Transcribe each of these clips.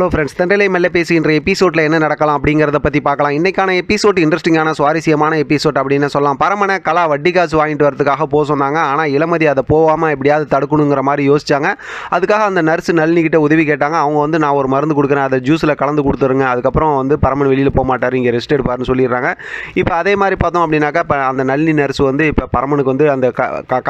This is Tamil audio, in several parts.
ஹலோ ஃப்ரெண்ட்ஸ், தண்டலை மெல்ல பேசுகின்ற எபிசோடில் என்ன நடக்கலாம் அப்படிங்கிறத பற்றி பார்க்கலாம். இன்றைக்கான எபிசோட் இன்ட்ரெஸ்டிங்கான சுவாரஸ்யமான எபிசோட் அப்படின்னு சொல்லலாம். பரமனை கலா வட்டி காசு வாங்கிட்டு வரதுக்காக போக சொன்னாங்க. ஆனால் இளமதி அதை போகாமல் எப்படியாவது தடுக்கணுங்கிற மாதிரி யோசிச்சாங்க. அதுக்காக அந்த நர்ஸு நளினிக்கிட்ட உதவி கேட்டாங்க. அவங்க நான் ஒரு மருந்து கொடுக்குறேன், அதை ஜூஸில் கலந்து கொடுத்துருங்க, அதுக்கப்புறம் பரமன் வெளியில் போக மாட்டார், இங்கே ரெஸ்ட் எடுப்பார்னு சொல்லிடுறாங்க. இப்போ அதே மாதிரி பார்த்தோம் அப்படின்னாக்கா இப்போ அந்த நளினி நர்ஸ் இப்போ பரமனுக்கு அந்த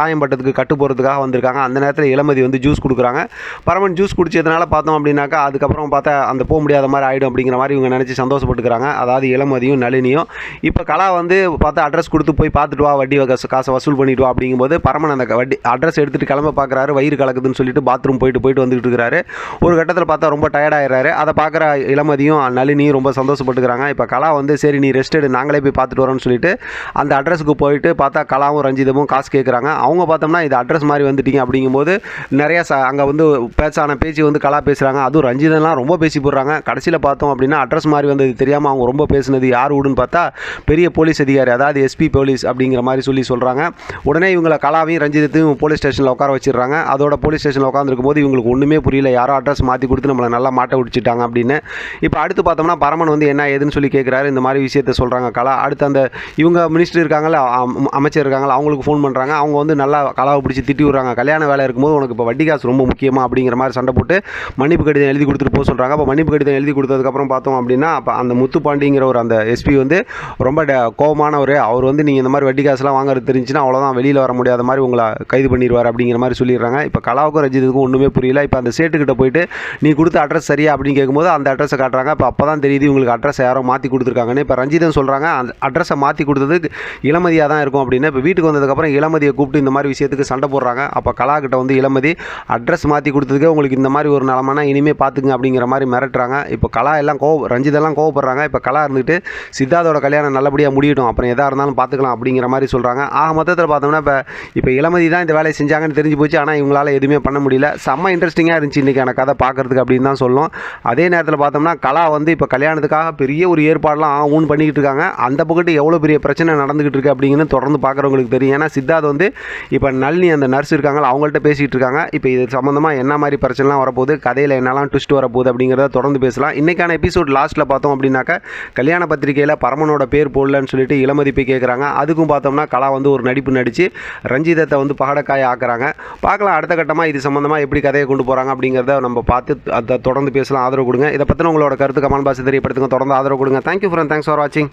காயம் பட்டதுக்கு கட்டு போகிறதுக்காக வந்திருக்காங்க. அந்த நேரத்தில் இளமதி ஜூஸ் கொடுக்குறாங்க. பரமன் ஜூஸ் குடிச்சதுனால பார்த்தோம் அப்படின்னாக்கா அதுக்கப்புறம் பார்த்தா அந்த போக முடியாத மாதிரி ஆகிடும் அப்படிங்கிற மாதிரி இவங்க நினச்சி சந்தோஷப்பட்டுக்கிறாங்க. அதாவது இளமதியும் நளினியும். இப்போ கலா பார்த்தா அட்ரஸ் கொடுத்து போய் பார்த்துட்டு வா, வட்டி காசை வசூல் பண்ணிட்டு வா அப்படிங்கும்போது பரமன் அந்த வட்டி அட்ரஸ் எடுத்துகிட்டு கிளம்ப பார்க்குறாரு. வயிறு கலக்குதுன்னு சொல்லிட்டு பாத்ரூம் போயிட்டு வந்துட்டு இருக்கிறாரு. ஒரு கட்டத்தில் பார்த்தா ரொம்ப டயர்டாயிடுறாரு. அதை பார்க்குற இளமதியும் நளினியும் ரொம்ப சந்தோஷப்பட்டுக்கிறாங்க. இப்போ கலா சரி நீ ரெஸ்ட் எடு, நாங்களே போய் பார்த்துட்டு வரோம்னு சொல்லிட்டு அந்த அட்ரஸுக்கு போயிட்டு பார்த்தா கலாவும் ரஞ்சிதமும் காசு கேட்குறாங்க. அவங்க பார்த்தோம்னா இது அட்ரஸ் மாதிரி வந்துட்டீங்க அப்படிங்கும்போது நிறையா அங்கே பேச்சான பேச்சு கலா பேசுகிறாங்க. அதுவும் ரஞ்சிதெல்லாம் ரொம்ப பேசி போடுறாங்க. கடைசியில் பார்த்தோம் அப்படின்னா அட்ரஸ் மாதிரி வந்தது தெரியாமல் அவங்க ரொம்ப பேசுனது யார் விடுன்னு பார்த்தா பெரிய போலீஸ் அதிகாரி, அதாவது எஸ்பி போலீஸ் அப்படிங்கிற மாதிரி சொல்கிறாங்க. உடனே இவங்களை கலாவையும் ரஞ்சிதத்தையும் போலீஸ் ஸ்டேஷனில் உட்கார வச்சிடுறாங்க. அதோட போலீஸ் ஸ்டேஷனில் உட்காந்துருக்கும் போது இவங்களுக்கு ஒன்றுமே புரியல, யாரோ அட்ரஸ் மாற்றி கொடுத்து நம்மளை நல்லா மாட்ட விடிச்சிட்டாங்க அப்படின்னு. இப்போ அடுத்து பார்த்தோம்னா பரமன் என்ன ஏதுன்னு சொல்லி கேட்குறாரு. இந்த மாதிரி விஷயத்தை சொல்கிறாங்க கலா. அடுத்து அந்த இவங்க மினிஸ்டர் இருக்காங்களா, அமைச்சர் இருக்காங்களா, அவங்களுக்கு ஃபோன் பண்ணுறாங்க. அவங்க நல்லா கலாவை பிடிச்சி திட்டி விடுறாங்க. கல்யாண வேலை இருக்கும்போது உனக்கு இப்போ வட்டி காசு ரொம்ப முக்கியமாக அப்படிங்கிற மாதிரி சண்டை போட்டு மன்னிப்பு கடிதம் எழுதி கொடுத்துட்டு போக சொல்கிறாங்க. அப்போ மன்னிப்பு கடிதம் எழுதி கொடுத்ததுக்கப்புறம் பார்த்தோம் அப்படின்னா அப்போ அந்த முத்துப்பாண்டிங்கிற அந்த எஸ்பி ரொம்ப கோபமானவர். அவர் நீங்கள் இந்த மாதிரி வட்டி காசுலாம் வாங்குறது தெரிஞ்சுன்னா அவ்வளோதான், வெளியில் வர முடியாத மாதிரி உங்களை கைது பண்ணிடுவார் அப்படிங்கிற மாதிரி சொல்லிடுறாங்க. இப்போ கலாவுக்கும் ரஞ்சித்துக்கும் ஒன்றுமே புரியல. இப்போ அந்த சேட்டுக்கிட்ட போயிட்டு நீ கொடுத்த அட்ரஸ் சரியா அப்படின்னு கேட்கும்போது அந்த அட்ரஸை காட்டுறாங்க. அப்போ தான் தெரியுது உங்களுக்கு அட்ரஸ் யாரோ மாற்றி கொடுத்துருக்காங்கன்னு. இப்போ ரஞ்சிதன் சொல்கிறாங்க அந்த அட்ரஸை மாற்றி கொடுத்தது இளமதியாக தான் இருக்கும் அப்படின்னு. இப்போ வீட்டுக்கு வந்ததுக்கப்புறம் இளமதியை கூப்பிட்டு இந்த மாதிரி விஷயத்துக்கு சண்டை போடுறாங்க. அப்போ கலா கிட்ட இளமதி அட்ரஸ் மாற்றி கொடுத்ததுக்கே உங்களுக்கு இந்த மாதிரி ஒரு நிலமைனா இனிமேல் பார்த்துங்க அப்படிங்கிற மாதிரி மிரட்டுறாங்க. இப்போ கலா எல்லாம் ரஞ்சிதெல்லாம் கோவப்படுறாங்க. இப்போ கலா இருந்துட்டு சித்தார்த்தோட கல்யாணம் நல்லபடியாக முடியட்டும், அப்புறம் எதாக இருந்தாலும் பார்த்துக்கலாம் அப்படிங்கிற மாதிரி சொல்கிறாங்க. மொத்தத்தில் பார்த்தோம்னா இப்போ இளமதி தான் இந்த வேலையை செஞ்சாங்கன்னு தெரிஞ்சு போச்சு. ஆனால் இவங்களால எதுவுமே பண்ண முடியல. செம்ம இன்ட்ரெஸ்டிங்காக இருந்துச்சு இன்றைக்கான கதை பார்க்குறதுக்கு அப்படின்னு தான் சொல்லணும். அதே நேரத்தில் பார்த்தோம்னா கலா இப்போ கல்யாணத்துக்காக பெரிய ஒரு ஏற்பாடெலாம் ஊன் பண்ணிக்கிட்டு இருக்காங்க. அந்த பக்கத்து எவ்வளோ பெரிய பிரச்சனை நடந்துகிட்டு இருக்கு அப்படிங்கிறது தொடர்ந்து பார்க்குறவங்களுக்கு தெரியும். ஏன்னா சித்தார்த் இப்போ நளினி அந்த நர்ஸ் இருக்காங்க, அவங்கள்ட்ட பேசிகிட்டு இருக்காங்க. இப்போ இது சம்மந்தமாக என்ன மாதிரி பிரச்சனைலாம் வரப்போகுது, கதையில் என்னெல்லாம் ட்விஸ்ட் வரப்போகுது அப்படிங்கிறத தொடர்ந்து பேசலாம். இன்றைக்கான எபிசோட் லாஸ்ட்டில் பார்த்தோம் அப்படின்னாக்கா கல்யாண பத்திரிகையில் பரமனோட பேர் போடலன்னு சொல்லிட்டு இளமதி போய் கேட்குறாங்க. அதுக்கும் பார்த்தோம்னா கலா ஒரு நடிப்பு நடித்து ரஞ்சிதத்தை பகடக்காய ஆக்குறாங்க. பார்க்கலாம் அடுத்த கட்டமாக இது சம்மந்தமாக எப்படி கதையை கொண்டு போகிறாங்க அப்படிங்கிறத நம்ம பார்த்து அதை தொடர்ந்து பேசலாம். ஆதரவு கொடுங்க. இதை பற்றின உங்களோட கருத்து கமெண்ட் பாக்ஸ் தெரியப்படுத்துங்க. தொடர்ந்து ஆதரவு கொடுங்க. தேங்க்யூ ஃப்ரெண்ட், தேங்க்ஸ் ஃபார் வாட்சிங்.